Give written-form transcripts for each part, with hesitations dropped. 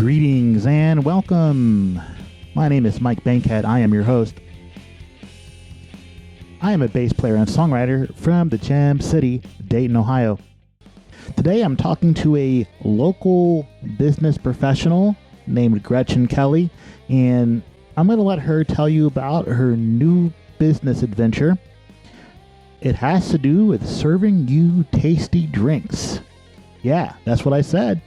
Greetings and welcome. My name is Mike Bankhead. I am your host. I am a bass player and songwriter from the Gem City, Dayton, Ohio. Today I'm talking to a local business professional named Gretchen Kelly, and I'm going to let her tell you about her new business adventure. It has to do with serving you tasty drinks. Yeah, that's what I said.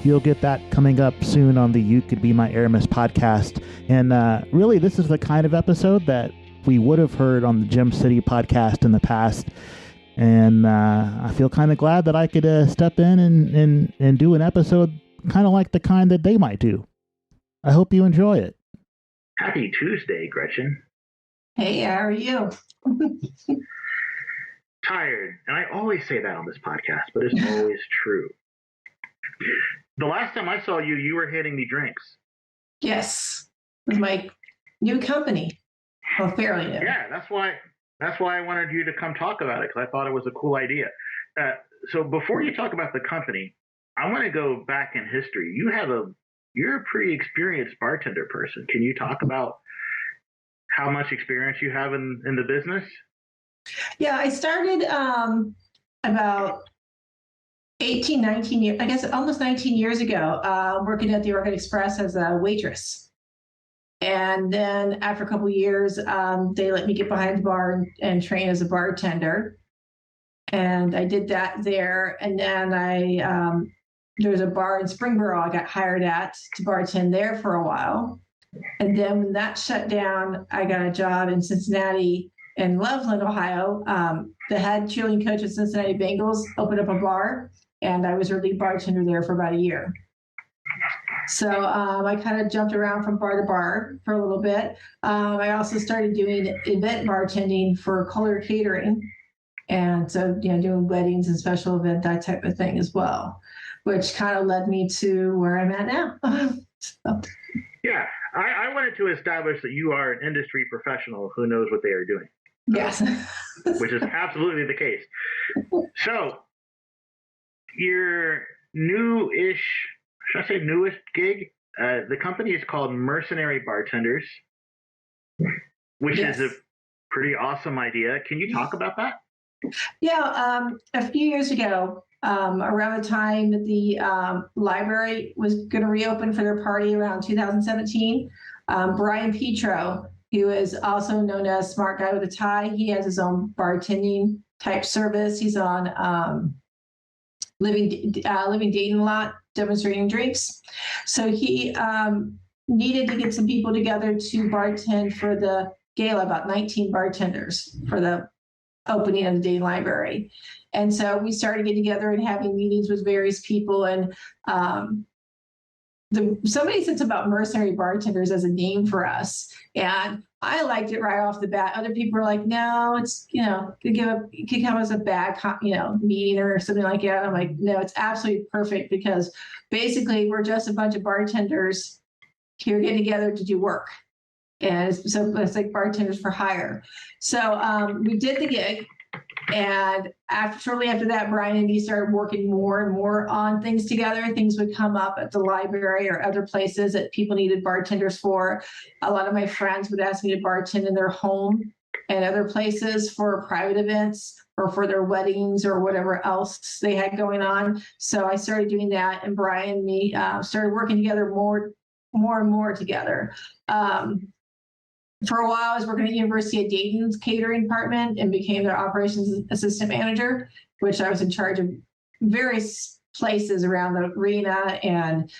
You'll get that coming up soon on the You Could Be My Aramis podcast. And really, this is the kind of episode that we would have heard on the Gem City podcast in the past. And I feel kind of glad that I could step in and do an episode kind of like the kind that they might do. I hope you enjoy it. Happy Tuesday, Gretchen. Hey, how are you? Tired. And I always say that on this podcast, but it's always true. The last time I saw you, you were handing me drinks. Yes, with my new company. Well, fairly new. Yeah, that's why I wanted you to come talk about it, because I thought it was a cool idea. So before you talk about the company, I want to go back in history. You're a pretty experienced bartender person. Can you talk about how much experience you have in the business? Yeah, I started about 18, 19 years, I guess almost 19 years ago, working at the Orchid Express as a waitress. And then after a couple of years, they let me get behind the bar and train as a bartender. And I did that there. And then there was a bar in Springboro I got hired at to bartend there for a while. And then when that shut down, I got a job in Cincinnati and Loveland, Ohio. The head cheerleading coach at Cincinnati Bengals opened up a bar, and I was her lead bartender there for about a year. So I kind of jumped around from bar to bar for a little bit. I also started doing event bartending for Kohler Catering. And so, doing weddings and special event, that type of thing as well, which kind of led me to where I'm at now. So. Yeah, I wanted to establish that you are an industry professional who knows what they are doing. Yes. Which is absolutely the case. So, your newish, should I say newest gig? The company is called Mercenary Bartenders, which is a pretty awesome idea. Can you talk about that? Yeah, a few years ago, around the time that the library was going to reopen for their party around 2017, Brian Petro, who is also known as Smart Guy with a Tie, he has his own bartending type service. He's on Living Dayton a lot, demonstrating drinks. So he needed to get some people together to bartend for the gala, about 19 bartenders for the opening of the Dayton Library. And so we started getting together and having meetings with various people. And somebody said something about Mercenary Bartenders as a name for us. And I liked it right off the bat. Other people were like, no, it's, it could come as a bad, meeting or something like that. I'm like, no, it's absolutely perfect, because basically we're just a bunch of bartenders here getting together to do work. And so it's like bartenders for hire. So we did the gig. And shortly after that, Brian and me started working more and more on things together. Things would come up at the library or other places that people needed bartenders for. A lot of my friends would ask me to bartend in their home and other places for private events or for their weddings or whatever else they had going on. So I started doing that, and Brian and me started working together more and more together. For a while, I was working at University of Dayton's catering department and became their operations assistant manager, which I was in charge of various places around the arena and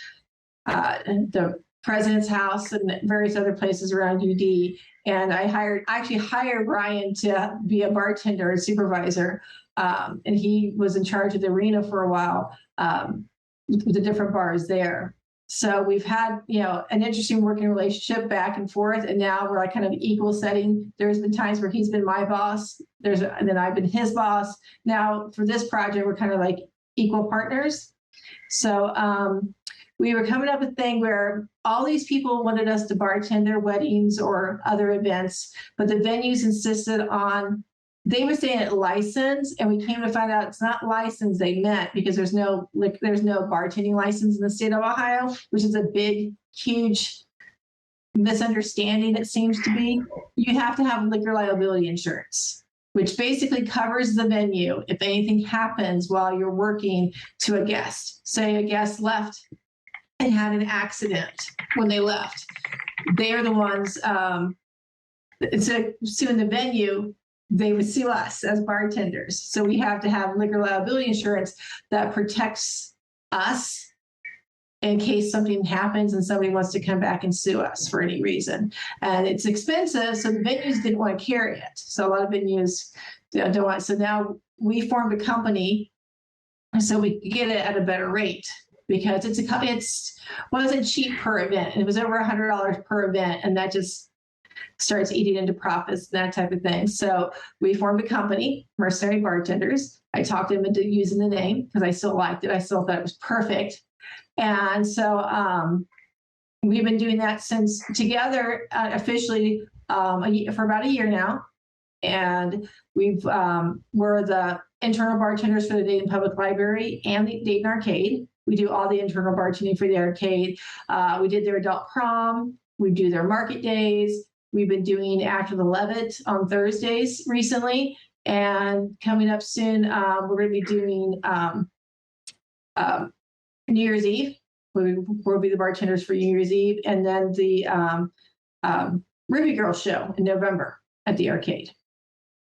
the president's house and various other places around UD. And I actually hired Ryan to be a bartender and supervisor. And he was in charge of the arena for a while with the different bars there. So we've had, an interesting working relationship back and forth, and now we're like kind of equal setting. There's been times where he's been my boss, and then I've been his boss. Now for this project, we're kind of like equal partners. So we were coming up with a thing where all these people wanted us to bartend their weddings or other events, but the venues insisted on they were saying it licensed, and we came to find out it's not licensed they meant, because there's no bartending license in the state of Ohio, which is a big, huge misunderstanding, it seems to be. You have to have liquor liability insurance, which basically covers the venue if anything happens while you're working to a guest. Say a guest left and had an accident when they left. They are the ones, instead of suing the venue, they would sue us as bartenders. So we have to have liquor liability insurance that protects us in case something happens and somebody wants to come back and sue us for any reason. And it's expensive, so the venues didn't want to carry it. So a lot of venues don't want. So now we formed a company so we could get it at a better rate, because it wasn't cheap per event. It was over $100 per event, and that just starts eating into profits, that type of thing. So we formed a company, Mercenary Bartenders. I talked them into using the name because I still liked it. I still thought it was perfect. And so we've been doing that since together officially for about a year now. And we're the internal bartenders for the Dayton Public Library and the Dayton Arcade. We do all the internal bartending for the arcade. We did their adult prom. We do their market days. We've been doing After the Levitt on Thursdays recently. And coming up soon, we're going to be doing New Year's Eve. We'll be the bartenders for New Year's Eve. And then the Ruby Girl show in November at the arcade.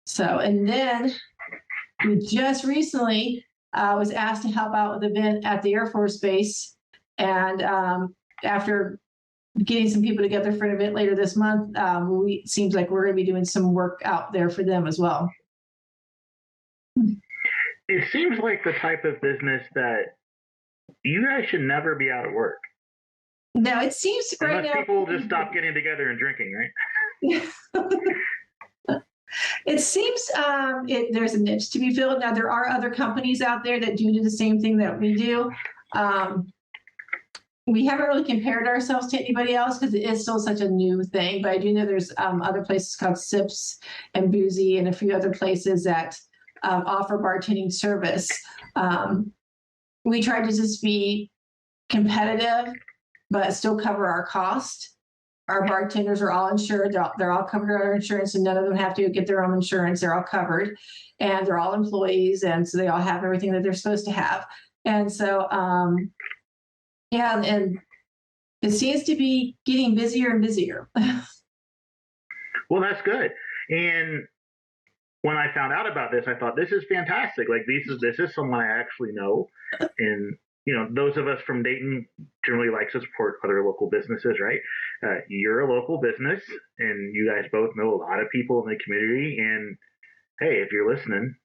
So, and then we just recently was asked to help out with an event at the Air Force Base. And after getting some people together for an event later this month, it seems like we're going to be doing some work out there for them as well. It seems like the type of business that you guys should never be out of work. No, it seems right now. People just stop getting together and drinking, right? It seems there's a niche to be filled. Now, there are other companies out there that do the same thing that we do. We haven't really compared ourselves to anybody else because it is still such a new thing. But I do know there's other places called Sips and Boozy and a few other places that offer bartending service. We try to just be competitive, but still cover our cost. Our bartenders are all insured. They're all covered under our insurance, and none of them have to get their own insurance. They're all covered, and they're all employees, and so they all have everything that they're supposed to have. And so, and it seems to be getting busier and busier. Well, that's good. And when I found out about this, I thought, this is fantastic. Like, this is someone I actually know. And, those of us from Dayton generally like to support other local businesses, right? You're a local business, and you guys both know a lot of people in the community. And, hey, if you're listening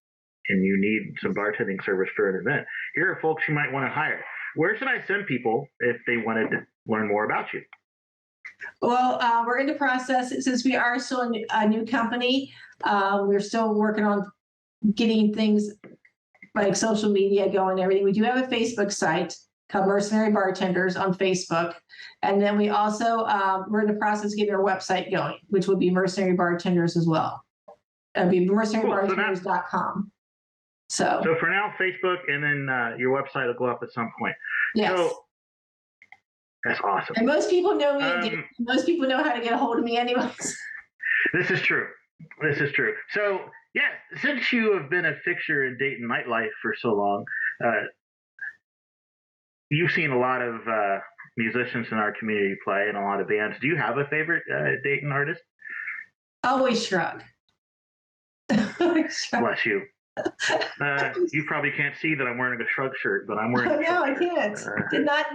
and you need some bartending service for an event, here are folks you might want to hire. Where should I send people if they wanted to learn more about you? Well, we're in the process. Since we are still a new company, we're still working on getting things like social media going and everything. We do have a Facebook site called Mercenary Bartenders on Facebook. And then we also, we're in the process of getting our website going, which would be Mercenary Bartenders as well. It'd be mercenarybartenders.com. So for now, Facebook, and then your website will go up at some point. Yes. So that's awesome. And most people know me. Most people know how to get a hold of me anyways. This is true. So, yeah, since you have been a fixture in Dayton nightlife for so long, you've seen a lot of musicians in our community play and a lot of bands. Do you have a favorite Dayton artist? Always Shrug. Bless you. You probably can't see that I'm wearing a Shrug shirt, but I'm wearing a No, I can't.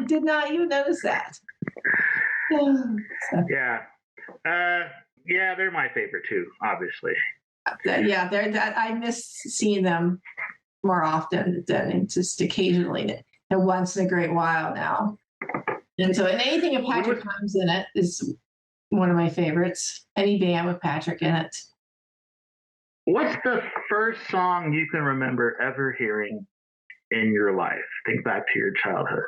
Did not even notice that. Yeah. Yeah, they're my favorite too, obviously. Yeah, I miss seeing them more often than just occasionally, and once in a great while now. And so, and anything with Patrick Combs in it is one of my favorites. Any band with Patrick in it. What's the first song you can remember ever hearing in your life? Think back to your childhood.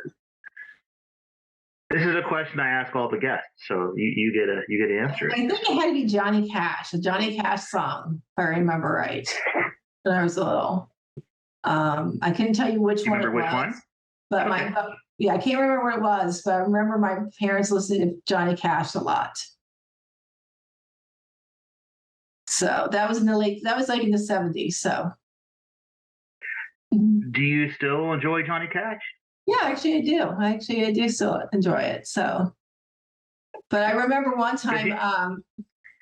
This is a question I ask all the guests, so you get to answer it. I think it had to be Johnny Cash, a Johnny Cash song, if I remember right. When I was little. I couldn't tell you which one it was. One? But I can't remember what it was, but I remember my parents listening to Johnny Cash a lot. So that was like in the 70s. So do you still enjoy Johnny Cash? Yeah, actually I do. I do still enjoy it. So, but I remember one time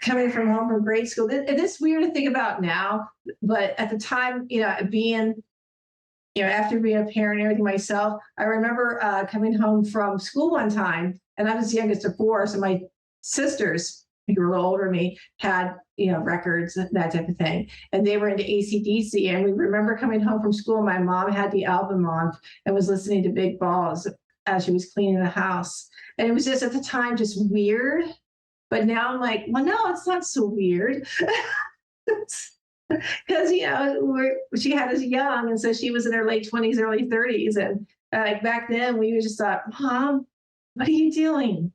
coming from home from grade school. It's weird to think about now, but at the time, being after being a parent and everything myself, I remember coming home from school one time, and I was the youngest of four, so my sisters, who were a little older than me, had records, that type of thing, and they were into AC/DC. And we remember coming home from school, my mom had the album on and was listening to Big Balls as she was cleaning the house, and it was just at the time just weird. But now I'm like, well, no, it's not so weird. Because she had us young, and so she was in her late 20s, early 30s, and back then we just thought, Mom, what are you doing?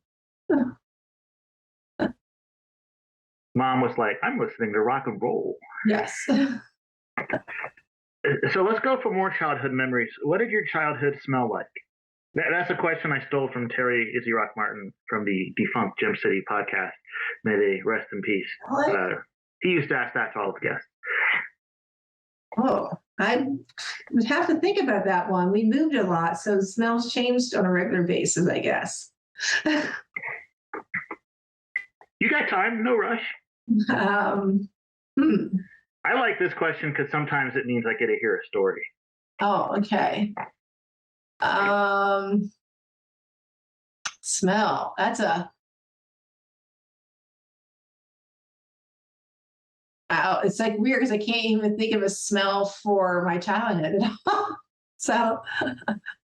Mom was like, I'm listening to rock and roll. Yes. So let's go for more childhood memories. What did your childhood smell like? That's a question I stole from Terry Izzy Rock Martin from the defunct Gem City podcast. May they rest in peace. He used to ask that to all the guests. Oh, I would have to think about that one. We moved a lot, so the smells changed on a regular basis, I guess. You got time, no rush. I like this question because sometimes it means I get to hear a story. Oh, okay. Smell. That's it's like weird because I can't even think of a smell for my childhood at all. So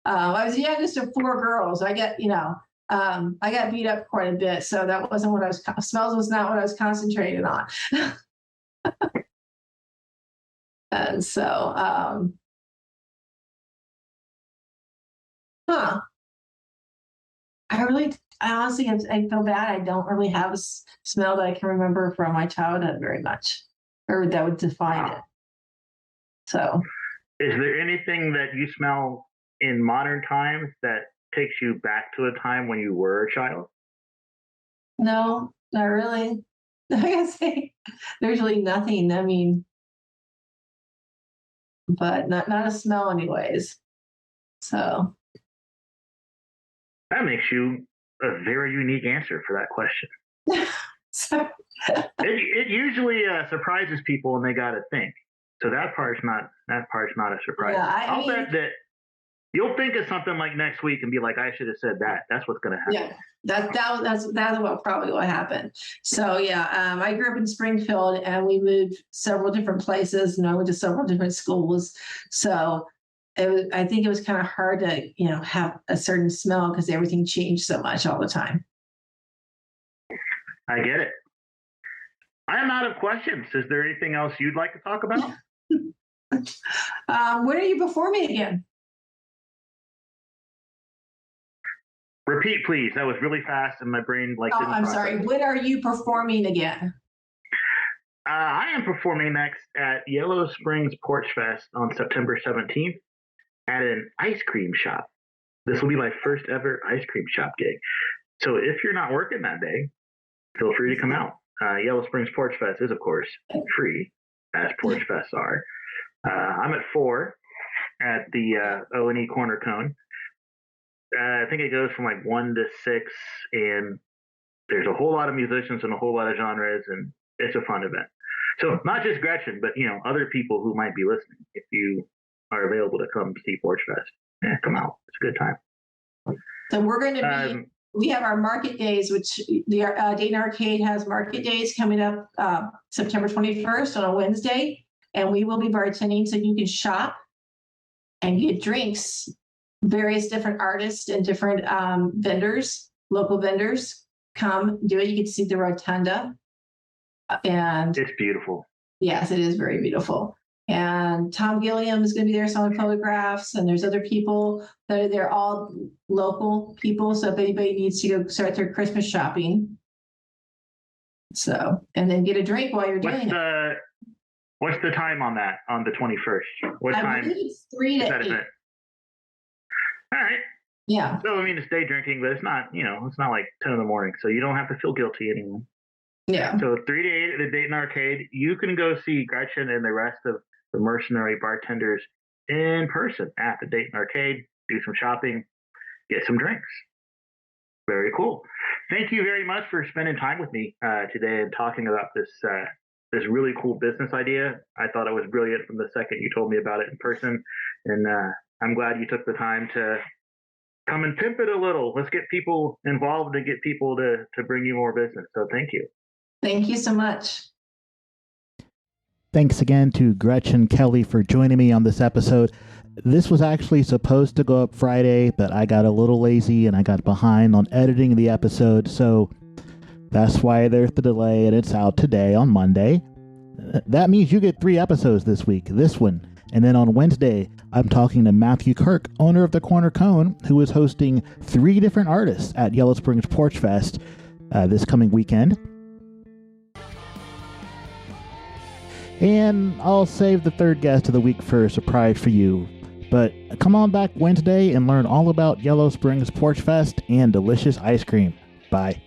I was the youngest of four girls. I got beat up quite a bit. So that wasn't what smells was not what I was concentrating on. And so, I honestly, I feel bad. I don't really have a smell that I can remember from my childhood very much, or that would define it. So, is there anything that you smell in modern times that takes you back to a time when you were a child? No, not really. I gotta say, there's really nothing. I mean, but not a smell, anyways. So that makes you a very unique answer for that question. It usually surprises people when they got to think. So that part's not a surprise. Yeah, I'll bet that you'll think of something like next week and be like, I should have said that. That's what's going to happen. Yeah, that's what probably will happen. So yeah, I grew up in Springfield, and we moved several different places. I went to several different schools. So I think it was kind of hard to have a certain smell because everything changed so much all the time. I get it. I am out of questions. Is there anything else you'd like to talk about? When are you performing again? Repeat, please. That was really fast, and my brain didn't I'm process. Sorry. When are you performing again? I am performing next at Yellow Springs Porch Fest on September 17th at an ice cream shop. This will be my first ever ice cream shop gig. So if you're not working that day, feel free to come out. Yellow Springs Porch Fest is, of course, free, as Porch Fests are. I'm at 4 at the O&E Corner Cone. I think it goes from like 1 to 6, and there's a whole lot of musicians and a whole lot of genres, and it's a fun event. So not just Gretchen, but other people who might be listening. If you are available to come see Porch Fest, come out. It's a good time. So we're going to be. We have our market days, which the Dayton Arcade has market days coming up September 21st on a Wednesday, and we will be bartending, so you can shop and get drinks. Various different artists and different vendors, local vendors, come do it. You can see the rotunda, and it's beautiful. Yes, it is very beautiful. And Tom Gilliam is going to be there selling photographs, and there's other people they're all local people. So if anybody needs to go start their Christmas shopping, and then get a drink while you're doing it. What's the time on that on the 21st? What I time? believe it's 3 to 8. All right. Yeah. So it's day drinking, but it's not it's not like 10 in the morning, so you don't have to feel guilty anymore. Yeah. So 3 to 8 at the Dayton Arcade. You can go see Gretchen and the rest of the Mercenary Bartenders in person at the Dayton Arcade, do some shopping, get some drinks. Very cool. Thank you very much for spending time with me today and talking about this really cool business idea. I thought it was brilliant from the second you told me about it in person, and I'm glad you took the time to come and pimp it a little. Let's get people involved and get people to bring you more business. So thank you. Thank you so much. Thanks again to Gretchen Kelly for joining me on this episode. This was actually supposed to go up Friday, but I got a little lazy and I got behind on editing the episode, so that's why there's the delay, and it's out today on Monday. That means you get 3 episodes this week, this one. And then on Wednesday, I'm talking to Matthew Kirk, owner of the Corner Cone, who is hosting 3 different artists at Yellow Springs Porch Fest this coming weekend. And I'll save the 3rd guest of the week for a surprise for you. But come on back Wednesday and learn all about Yellow Springs Porch Fest and delicious ice cream. Bye.